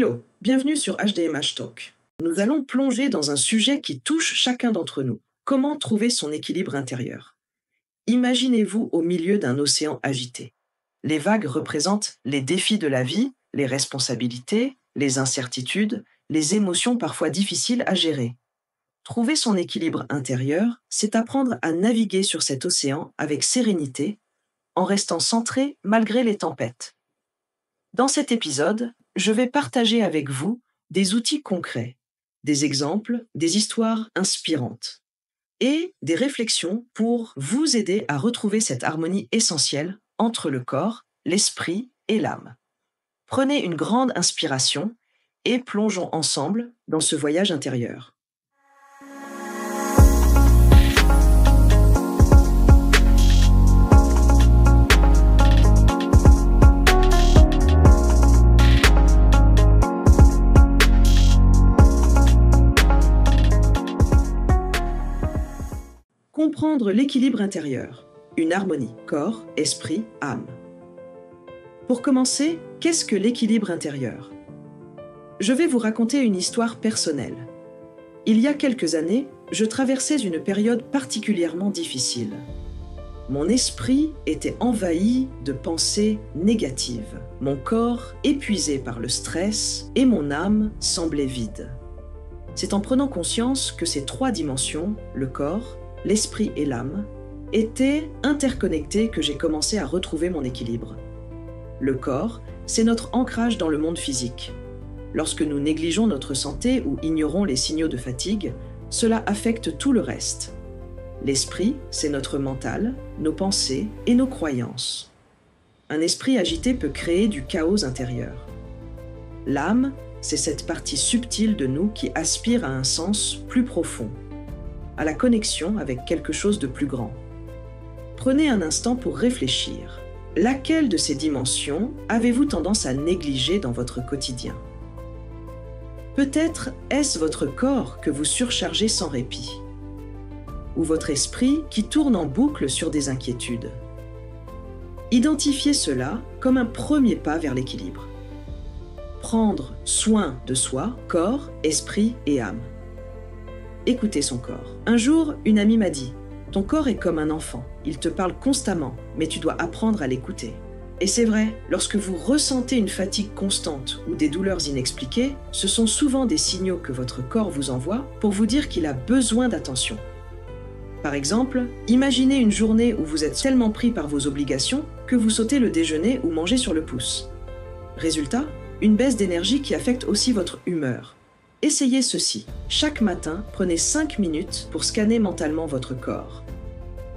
Hello, bienvenue sur HDMH Talk. Nous allons plonger dans un sujet qui touche chacun d'entre nous. Comment trouver son équilibre intérieur? Imaginez-vous au milieu d'un océan agité. Les vagues représentent les défis de la vie, les responsabilités, les incertitudes, les émotions parfois difficiles à gérer. Trouver son équilibre intérieur, c'est apprendre à naviguer sur cet océan avec sérénité, en restant centré malgré les tempêtes. Dans cet épisode, je vais partager avec vous des outils concrets, des exemples, des histoires inspirantes et des réflexions pour vous aider à retrouver cette harmonie essentielle entre le corps, l'esprit et l'âme. Prenez une grande inspiration et plongeons ensemble dans ce voyage intérieur. Comprendre l'équilibre intérieur, une harmonie corps, esprit, âme. Pour commencer, qu'est-ce que l'équilibre intérieur? Je vais vous raconter une histoire personnelle. Il y a quelques années, je traversais une période particulièrement difficile. Mon esprit était envahi de pensées négatives, mon corps épuisé par le stress et mon âme semblait vide. C'est en prenant conscience que ces trois dimensions, le corps, l'esprit et l'âme, étaient interconnectés que j'ai commencé à retrouver mon équilibre. Le corps, c'est notre ancrage dans le monde physique. Lorsque nous négligeons notre santé ou ignorons les signaux de fatigue, cela affecte tout le reste. L'esprit, c'est notre mental, nos pensées et nos croyances. Un esprit agité peut créer du chaos intérieur. L'âme, c'est cette partie subtile de nous qui aspire à un sens plus profond, à la connexion avec quelque chose de plus grand. Prenez un instant pour réfléchir. Laquelle de ces dimensions avez-vous tendance à négliger dans votre quotidien? Peut-être est-ce votre corps que vous surchargez sans répit, ou votre esprit qui tourne en boucle sur des inquiétudes. Identifiez cela comme un premier pas vers l'équilibre. Prendre soin de soi, corps, esprit et âme. Écoutez son corps. Un jour, une amie m'a dit « Ton corps est comme un enfant, il te parle constamment, mais tu dois apprendre à l'écouter. » Et c'est vrai, lorsque vous ressentez une fatigue constante ou des douleurs inexpliquées, ce sont souvent des signaux que votre corps vous envoie pour vous dire qu'il a besoin d'attention. Par exemple, imaginez une journée où vous êtes tellement pris par vos obligations que vous sautez le déjeuner ou mangez sur le pouce. Résultat, une baisse d'énergie qui affecte aussi votre humeur. Essayez ceci. Chaque matin, prenez 5 minutes pour scanner mentalement votre corps.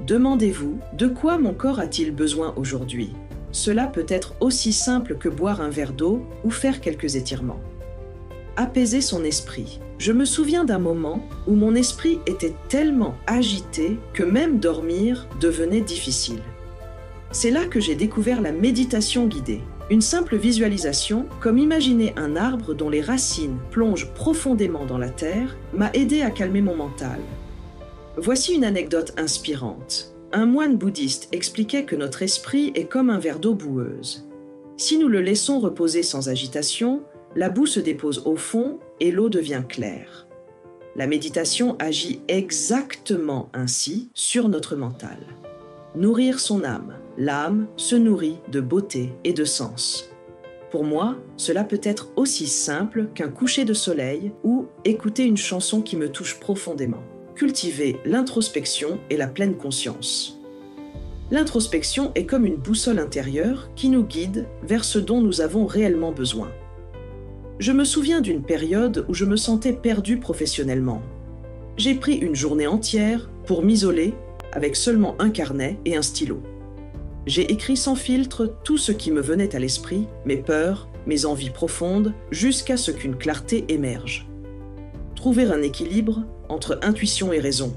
Demandez-vous, de quoi mon corps a-t-il besoin aujourd'hui? Cela peut être aussi simple que boire un verre d'eau ou faire quelques étirements. Apaiser son esprit. Je me souviens d'un moment où mon esprit était tellement agité que même dormir devenait difficile. C'est là que j'ai découvert la méditation guidée. Une simple visualisation, comme imaginer un arbre dont les racines plongent profondément dans la terre, m'a aidé à calmer mon mental. Voici une anecdote inspirante. Un moine bouddhiste expliquait que notre esprit est comme un verre d'eau boueuse. Si nous le laissons reposer sans agitation, la boue se dépose au fond et l'eau devient claire. La méditation agit exactement ainsi sur notre mental. Nourrir son âme. L'âme se nourrit de beauté et de sens. Pour moi, cela peut être aussi simple qu'un coucher de soleil ou écouter une chanson qui me touche profondément. Cultiver l'introspection et la pleine conscience. L'introspection est comme une boussole intérieure qui nous guide vers ce dont nous avons réellement besoin. Je me souviens d'une période où je me sentais perdu professionnellement. J'ai pris une journée entière pour m'isoler avec seulement un carnet et un stylo. J'ai écrit sans filtre tout ce qui me venait à l'esprit, mes peurs, mes envies profondes, jusqu'à ce qu'une clarté émerge. Trouver un équilibre entre intuition et raison.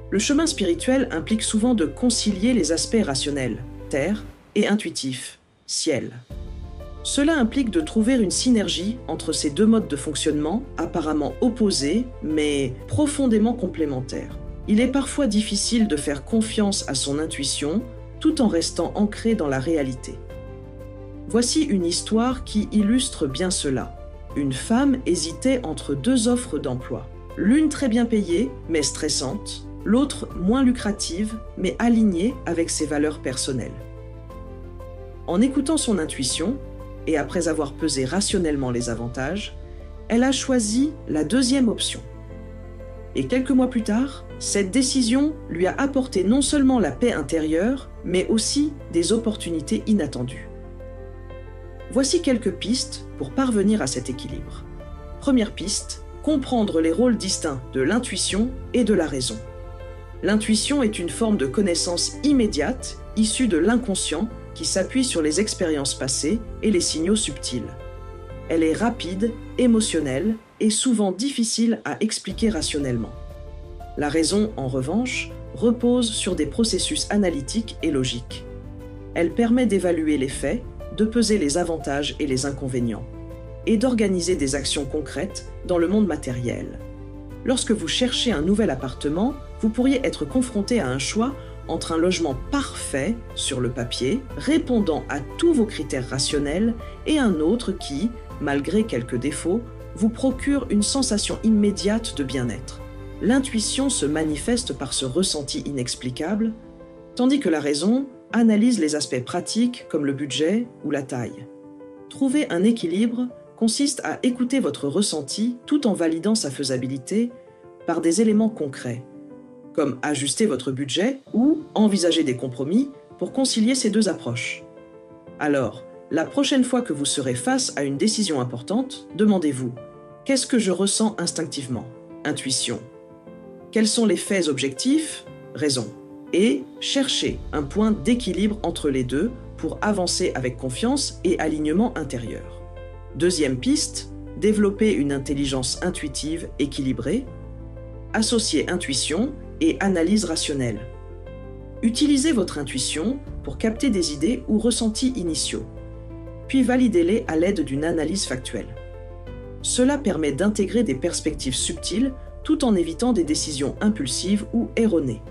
Le chemin spirituel implique souvent de concilier les aspects rationnels, terre, et intuitifs, ciel. Cela implique de trouver une synergie entre ces deux modes de fonctionnement, apparemment opposés, mais profondément complémentaires. Il est parfois difficile de faire confiance à son intuition, tout en restant ancré dans la réalité. Voici une histoire qui illustre bien cela. une femme hésitait entre deux offres d'emploi. L'une très bien payée, mais stressante, l'autre moins lucrative, mais alignée avec ses valeurs personnelles. En écoutant son intuition, et après avoir pesé rationnellement les avantages, elle a choisi la deuxième option. Et quelques mois plus tard, cette décision lui a apporté non seulement la paix intérieure, mais aussi des opportunités inattendues. Voici quelques pistes pour parvenir à cet équilibre. Première piste, comprendre les rôles distincts de l'intuition et de la raison. L'intuition est une forme de connaissance immédiate, issue de l'inconscient, qui s'appuie sur les expériences passées et les signaux subtils. Elle est rapide, émotionnelle et souvent difficile à expliquer rationnellement. La raison, en revanche, repose sur des processus analytiques et logiques. Elle permet d'évaluer les faits, de peser les avantages et les inconvénients, et d'organiser des actions concrètes dans le monde matériel. Lorsque vous cherchez un nouvel appartement, vous pourriez être confronté à un choix entre un logement parfait sur le papier, répondant à tous vos critères rationnels, et un autre qui, malgré quelques défauts, vous procure une sensation immédiate de bien-être. L'intuition se manifeste par ce ressenti inexplicable, tandis que la raison analyse les aspects pratiques comme le budget ou la taille. Trouver un équilibre consiste à écouter votre ressenti tout en validant sa faisabilité par des éléments concrets, comme ajuster votre budget ou envisager des compromis pour concilier ces deux approches. Alors, la prochaine fois que vous serez face à une décision importante, demandez-vous « Qu'est-ce que je ressens instinctivement ?» Intuition. Quels sont les faits objectifs ? Raison. Et cherchez un point d'équilibre entre les deux pour avancer avec confiance et alignement intérieur. Deuxième piste, développer une intelligence intuitive équilibrée. Associez intuition et analyse rationnelle. Utilisez votre intuition pour capter des idées ou ressentis initiaux, puis validez-les à l'aide d'une analyse factuelle. Cela permet d'intégrer des perspectives subtiles tout en évitant des décisions impulsives ou erronées.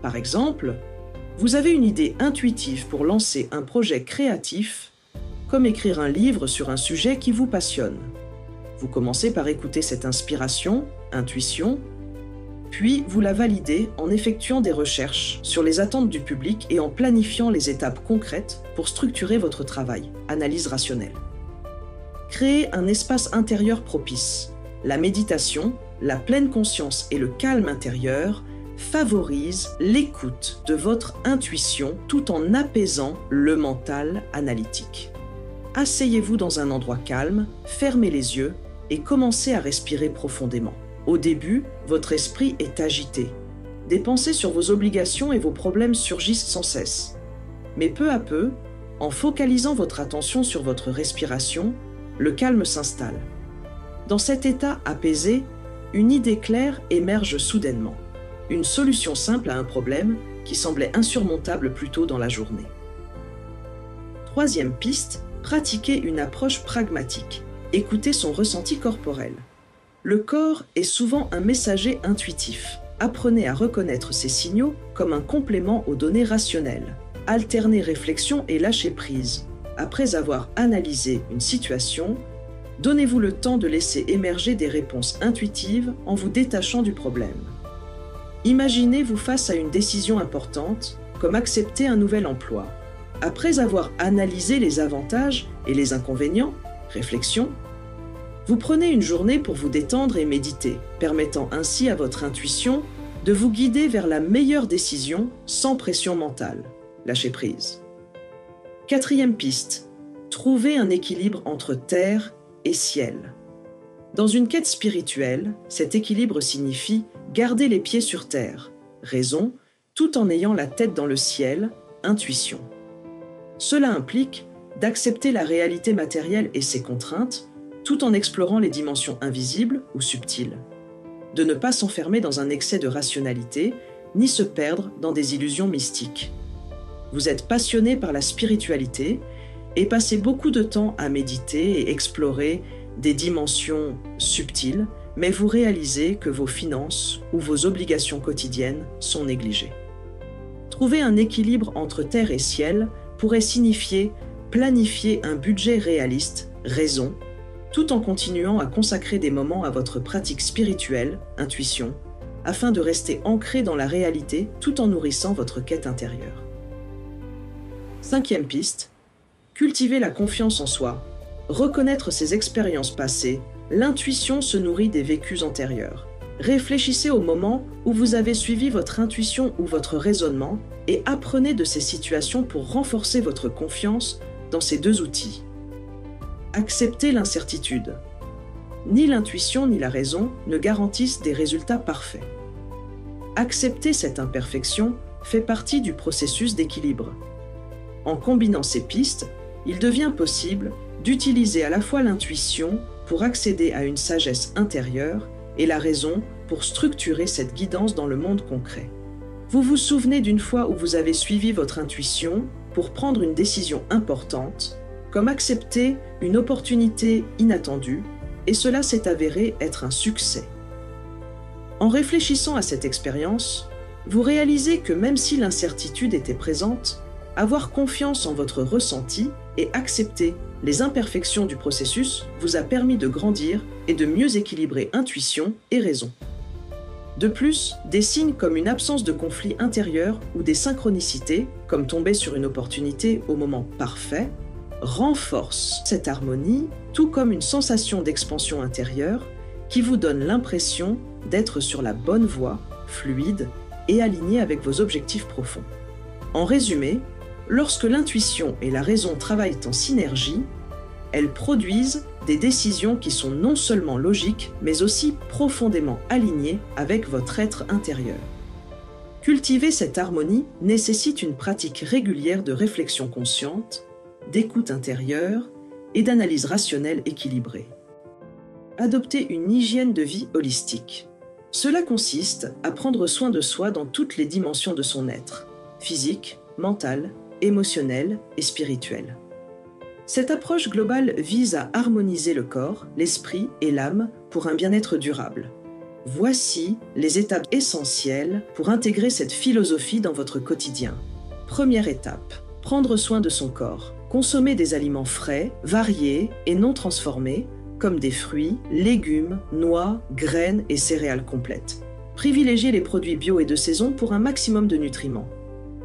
Par exemple, vous avez une idée intuitive pour lancer un projet créatif, comme écrire un livre sur un sujet qui vous passionne. Vous commencez par écouter cette inspiration, intuition, puis vous la validez en effectuant des recherches sur les attentes du public et en planifiant les étapes concrètes pour structurer votre travail, analyse rationnelle. Créez un espace intérieur propice. La méditation, la pleine conscience et le calme intérieur favorisent l'écoute de votre intuition tout en apaisant le mental analytique. Asseyez-vous dans un endroit calme, fermez les yeux et commencez à respirer profondément. Au début, votre esprit est agité. Des pensées sur vos obligations et vos problèmes surgissent sans cesse. Mais peu à peu, en focalisant votre attention sur votre respiration, le calme s'installe. Dans cet état apaisé, une idée claire émerge soudainement. Une solution simple à un problème qui semblait insurmontable plus tôt dans la journée. Troisième piste, pratiquez une approche pragmatique. Écoutez son ressenti corporel. Le corps est souvent un messager intuitif. Apprenez à reconnaître ces signaux comme un complément aux données rationnelles. Alternez réflexion et lâcher prise. Après avoir analysé une situation, donnez-vous le temps de laisser émerger des réponses intuitives en vous détachant du problème. Imaginez-vous face à une décision importante, comme accepter un nouvel emploi. Après avoir analysé les avantages et les inconvénients, réflexion, vous prenez une journée pour vous détendre et méditer, permettant ainsi à votre intuition de vous guider vers la meilleure décision sans pression mentale. Lâchez prise. Quatrième piste, trouvez un équilibre entre terre et ciel. Dans une quête spirituelle, cet équilibre signifie garder les pieds sur terre, raison, tout en ayant la tête dans le ciel, intuition. Cela implique d'accepter la réalité matérielle et ses contraintes, tout en explorant les dimensions invisibles ou subtiles. De ne pas s'enfermer dans un excès de rationalité, ni se perdre dans des illusions mystiques. Vous êtes passionné par la spiritualité et passez beaucoup de temps à méditer et explorer des dimensions subtiles, mais vous réalisez que vos finances ou vos obligations quotidiennes sont négligées. Trouver un équilibre entre terre et ciel pourrait signifier planifier un budget réaliste, raison, tout en continuant à consacrer des moments à votre pratique spirituelle, intuition, afin de rester ancré dans la réalité tout en nourrissant votre quête intérieure. Cinquième piste, cultiver la confiance en soi, reconnaître ses expériences passées, l'intuition se nourrit des vécus antérieurs. Réfléchissez au moment où vous avez suivi votre intuition ou votre raisonnement et apprenez de ces situations pour renforcer votre confiance dans ces deux outils. Acceptez l'incertitude. Ni l'intuition ni la raison ne garantissent des résultats parfaits. Accepter cette imperfection fait partie du processus d'équilibre. En combinant ces pistes, il devient possible d'utiliser à la fois l'intuition pour accéder à une sagesse intérieure et la raison pour structurer cette guidance dans le monde concret. Vous vous souvenez d'une fois où vous avez suivi votre intuition pour prendre une décision importante, comme accepter une opportunité inattendue, et cela s'est avéré être un succès. En réfléchissant à cette expérience, vous réalisez que même si l'incertitude était présente, avoir confiance en votre ressenti et accepter les imperfections du processus vous a permis de grandir et de mieux équilibrer intuition et raison. De plus, des signes comme une absence de conflit intérieur ou des synchronicités, comme tomber sur une opportunité au moment parfait, renforcent cette harmonie, tout comme une sensation d'expansion intérieure qui vous donne l'impression d'être sur la bonne voie, fluide et alignée avec vos objectifs profonds. En résumé, lorsque l'intuition et la raison travaillent en synergie, elles produisent des décisions qui sont non seulement logiques, mais aussi profondément alignées avec votre être intérieur. Cultiver cette harmonie nécessite une pratique régulière de réflexion consciente, d'écoute intérieure et d'analyse rationnelle équilibrée. Adopter une hygiène de vie holistique. Cela consiste à prendre soin de soi dans toutes les dimensions de son être, physique, mental, émotionnel et spirituel. Cette approche globale vise à harmoniser le corps, l'esprit et l'âme pour un bien-être durable. Voici les étapes essentielles pour intégrer cette philosophie dans votre quotidien. Première étape, prendre soin de son corps. Consommer des aliments frais, variés et non transformés, comme des fruits, légumes, noix, graines et céréales complètes. Privilégiez les produits bio et de saison pour un maximum de nutriments.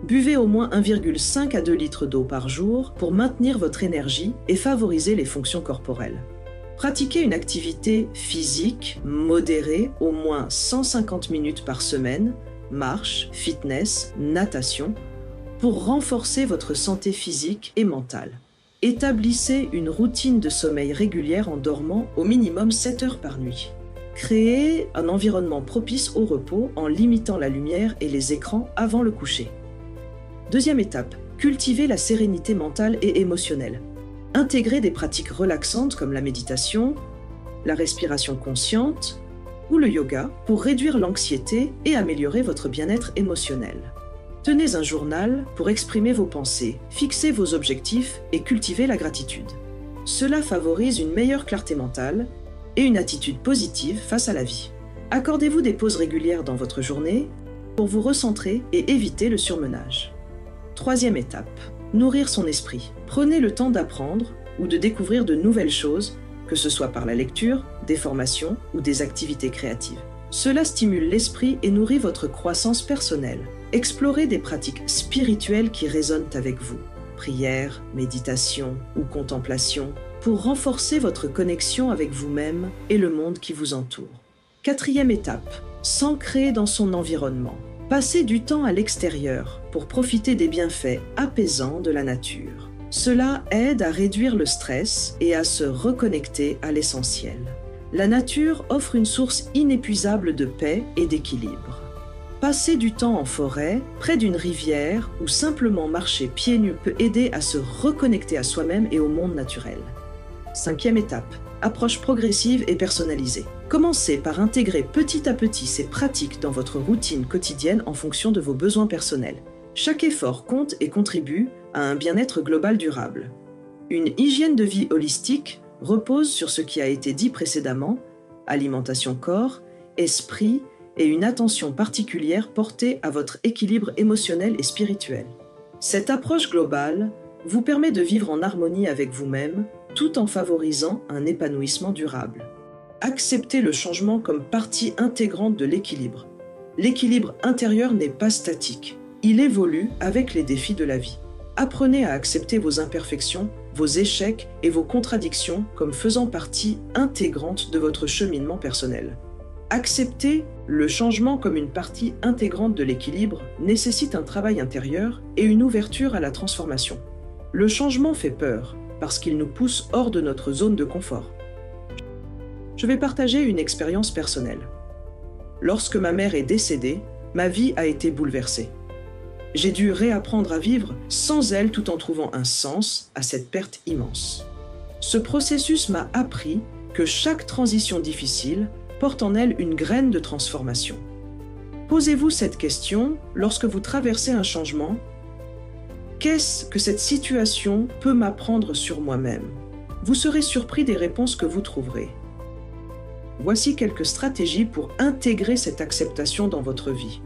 Buvez au moins 1,5 à 2 litres d'eau par jour pour maintenir votre énergie et favoriser les fonctions corporelles. Pratiquez une activité physique modérée au moins 150 minutes par semaine, marche, fitness, natation, pour renforcer votre santé physique et mentale. Établissez une routine de sommeil régulière en dormant au minimum 7 heures par nuit. Créez un environnement propice au repos en limitant la lumière et les écrans avant le coucher. Deuxième étape, cultivez la sérénité mentale et émotionnelle. Intégrez des pratiques relaxantes comme la méditation, la respiration consciente ou le yoga pour réduire l'anxiété et améliorer votre bien-être émotionnel. Tenez un journal pour exprimer vos pensées, fixez vos objectifs et cultivez la gratitude. Cela favorise une meilleure clarté mentale et une attitude positive face à la vie. Accordez-vous des pauses régulières dans votre journée pour vous recentrer et éviter le surmenage. Troisième étape, nourrir son esprit. Prenez le temps d'apprendre ou de découvrir de nouvelles choses, que ce soit par la lecture, des formations ou des activités créatives. Cela stimule l'esprit et nourrit votre croissance personnelle. Explorez des pratiques spirituelles qui résonnent avec vous, prière, méditation ou contemplation, pour renforcer votre connexion avec vous-même et le monde qui vous entoure. Quatrième étape, s'ancrer dans son environnement. Passez du temps à l'extérieur pour profiter des bienfaits apaisants de la nature. Cela aide à réduire le stress et à se reconnecter à l'essentiel. La nature offre une source inépuisable de paix et d'équilibre. Passer du temps en forêt, près d'une rivière ou simplement marcher pieds nus peut aider à se reconnecter à soi-même et au monde naturel. Cinquième étape, approche progressive et personnalisée. Commencez par intégrer petit à petit ces pratiques dans votre routine quotidienne en fonction de vos besoins personnels. Chaque effort compte et contribue à un bien-être global durable. Une hygiène de vie holistique repose sur ce qui a été dit précédemment, alimentation corps, esprit et une attention particulière portée à votre équilibre émotionnel et spirituel. Cette approche globale vous permet de vivre en harmonie avec vous-même, tout en favorisant un épanouissement durable. Acceptez le changement comme partie intégrante de l'équilibre. L'équilibre intérieur n'est pas statique. Il évolue avec les défis de la vie. Apprenez à accepter vos imperfections, vos échecs et vos contradictions comme faisant partie intégrante de votre cheminement personnel. Accepter le changement comme une partie intégrante de l'équilibre nécessite un travail intérieur et une ouverture à la transformation. Le changement fait peur parce qu'il nous pousse hors de notre zone de confort. Je vais partager une expérience personnelle. Lorsque ma mère est décédée, ma vie a été bouleversée. J'ai dû réapprendre à vivre sans elle tout en trouvant un sens à cette perte immense. Ce processus m'a appris que chaque transition difficile porte en elle une graine de transformation. Posez-vous cette question lorsque vous traversez un changement. Qu'est-ce que cette situation peut m'apprendre sur moi-même? Vous serez surpris des réponses que vous trouverez. Voici quelques stratégies pour intégrer cette acceptation dans votre vie.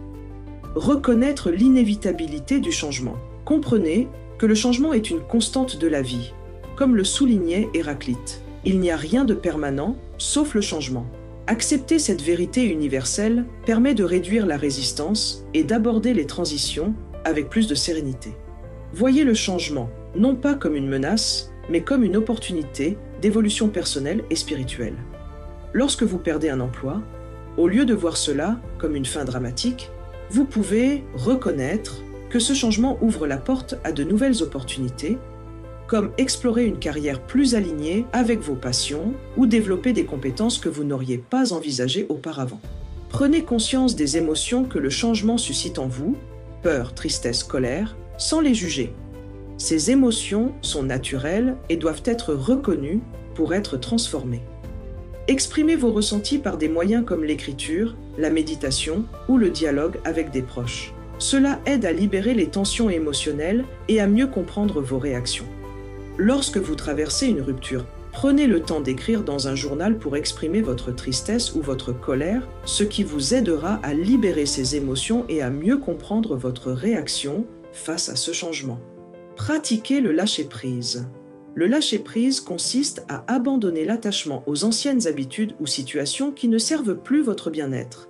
Reconnaître l'inévitabilité du changement. Comprenez que le changement est une constante de la vie. Comme le soulignait Héraclite, il n'y a rien de permanent sauf le changement. Accepter cette vérité universelle permet de réduire la résistance et d'aborder les transitions avec plus de sérénité. Voyez le changement, non pas comme une menace, mais comme une opportunité d'évolution personnelle et spirituelle. Lorsque vous perdez un emploi, au lieu de voir cela comme une fin dramatique, vous pouvez reconnaître que ce changement ouvre la porte à de nouvelles opportunités, comme explorer une carrière plus alignée avec vos passions ou développer des compétences que vous n'auriez pas envisagées auparavant. Prenez conscience des émotions que le changement suscite en vous, peur, tristesse, colère, sans les juger. Ces émotions sont naturelles et doivent être reconnues pour être transformées. Exprimez vos ressentis par des moyens comme l'écriture, la méditation ou le dialogue avec des proches. Cela aide à libérer les tensions émotionnelles et à mieux comprendre vos réactions. Lorsque vous traversez une rupture, prenez le temps d'écrire dans un journal pour exprimer votre tristesse ou votre colère, ce qui vous aidera à libérer ces émotions et à mieux comprendre votre réaction face à ce changement. Pratiquez le lâcher-prise. Le lâcher-prise consiste à abandonner l'attachement aux anciennes habitudes ou situations qui ne servent plus votre bien-être.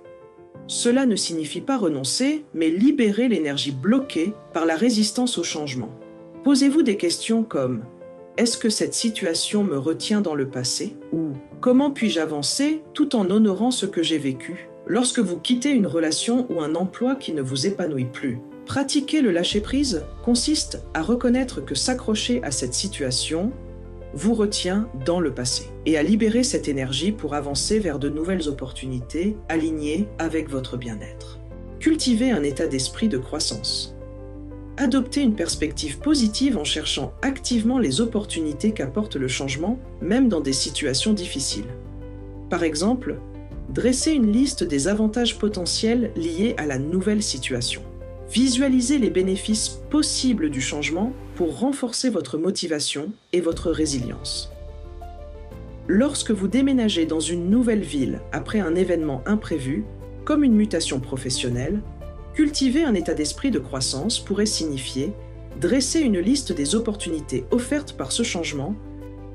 Cela ne signifie pas renoncer, mais libérer l'énergie bloquée par la résistance au changement. Posez-vous des questions comme « Est-ce que cette situation me retient dans le passé ?» ou « Comment puis-je avancer tout en honorant ce que j'ai vécu ?» Lorsque vous quittez une relation ou un emploi qui ne vous épanouit plus, pratiquer le lâcher-prise consiste à reconnaître que s'accrocher à cette situation vous retient dans le passé et à libérer cette énergie pour avancer vers de nouvelles opportunités alignées avec votre bien-être. Cultivez un état d'esprit de croissance. Adoptez une perspective positive en cherchant activement les opportunités qu'apporte le changement, même dans des situations difficiles. Par exemple, dressez une liste des avantages potentiels liés à la nouvelle situation. Visualisez les bénéfices possibles du changement pour renforcer votre motivation et votre résilience. Lorsque vous déménagez dans une nouvelle ville après un événement imprévu, comme une mutation professionnelle, cultiver un état d'esprit de croissance pourrait signifier dresser une liste des opportunités offertes par ce changement,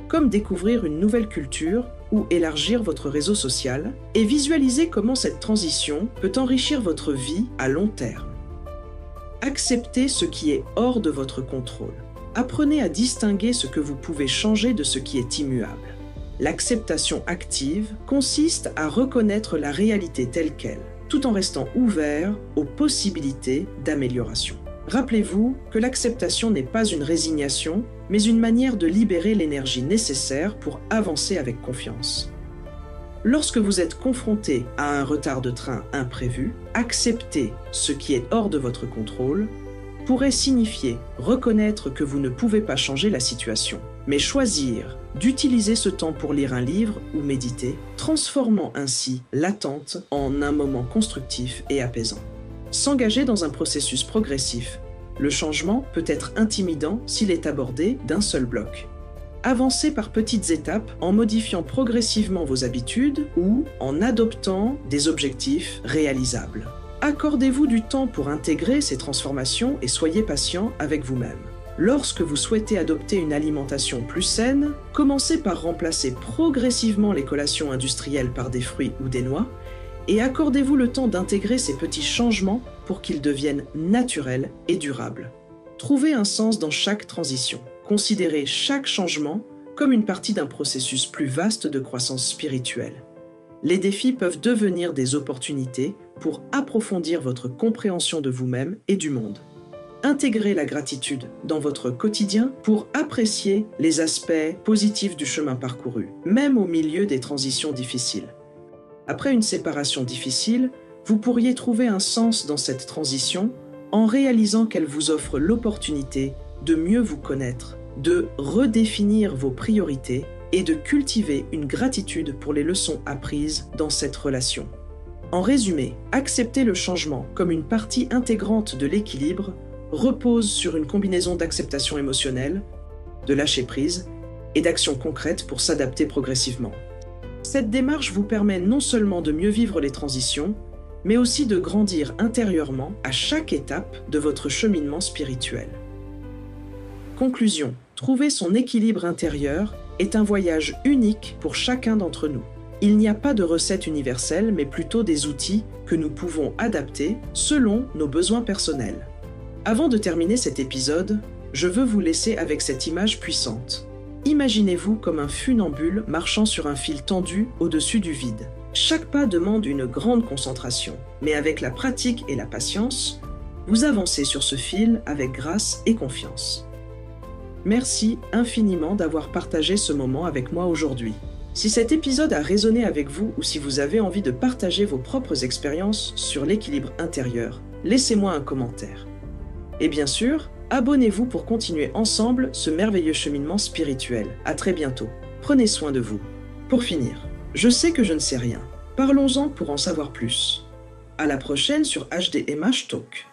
comme découvrir une nouvelle culture ou élargir votre réseau social, et visualiser comment cette transition peut enrichir votre vie à long terme. Acceptez ce qui est hors de votre contrôle. Apprenez à distinguer ce que vous pouvez changer de ce qui est immuable. L'acceptation active consiste à reconnaître la réalité telle qu'elle, tout en restant ouvert aux possibilités d'amélioration. Rappelez-vous que l'acceptation n'est pas une résignation, mais une manière de libérer l'énergie nécessaire pour avancer avec confiance. Lorsque vous êtes confronté à un retard de train imprévu, accepter ce qui est hors de votre contrôle pourrait signifier reconnaître que vous ne pouvez pas changer la situation, mais choisir d'utiliser ce temps pour lire un livre ou méditer, transformant ainsi l'attente en un moment constructif et apaisant. S'engager dans un processus progressif. Le changement peut être intimidant s'il est abordé d'un seul bloc. Avancez par petites étapes en modifiant progressivement vos habitudes ou en adoptant des objectifs réalisables. Accordez-vous du temps pour intégrer ces transformations et soyez patient avec vous-même. Lorsque vous souhaitez adopter une alimentation plus saine, commencez par remplacer progressivement les collations industrielles par des fruits ou des noix et accordez-vous le temps d'intégrer ces petits changements pour qu'ils deviennent naturels et durables. Trouvez un sens dans chaque transition. Considérez chaque changement comme une partie d'un processus plus vaste de croissance spirituelle. Les défis peuvent devenir des opportunités pour approfondir votre compréhension de vous-même et du monde. Intégrez la gratitude dans votre quotidien pour apprécier les aspects positifs du chemin parcouru, même au milieu des transitions difficiles. Après une séparation difficile, vous pourriez trouver un sens dans cette transition en réalisant qu'elle vous offre l'opportunité de mieux vous connaître, de redéfinir vos priorités et de cultiver une gratitude pour les leçons apprises dans cette relation. En résumé, accepter le changement comme une partie intégrante de l'équilibre repose sur une combinaison d'acceptation émotionnelle, de lâcher prise et d'actions concrètes pour s'adapter progressivement. Cette démarche vous permet non seulement de mieux vivre les transitions, mais aussi de grandir intérieurement à chaque étape de votre cheminement spirituel. Conclusion, trouver son équilibre intérieur est un voyage unique pour chacun d'entre nous. Il n'y a pas de recette universelle, mais plutôt des outils que nous pouvons adapter selon nos besoins personnels. Avant de terminer cet épisode, je veux vous laisser avec cette image puissante. Imaginez-vous comme un funambule marchant sur un fil tendu au-dessus du vide. Chaque pas demande une grande concentration, mais avec la pratique et la patience, vous avancez sur ce fil avec grâce et confiance. Merci infiniment d'avoir partagé ce moment avec moi aujourd'hui. Si cet épisode a résonné avec vous ou si vous avez envie de partager vos propres expériences sur l'équilibre intérieur, laissez-moi un commentaire. Et bien sûr, abonnez-vous pour continuer ensemble ce merveilleux cheminement spirituel. À très bientôt. Prenez soin de vous. Pour finir, je sais que je ne sais rien. Parlons-en pour en savoir plus. À la prochaine sur HDMH Talk.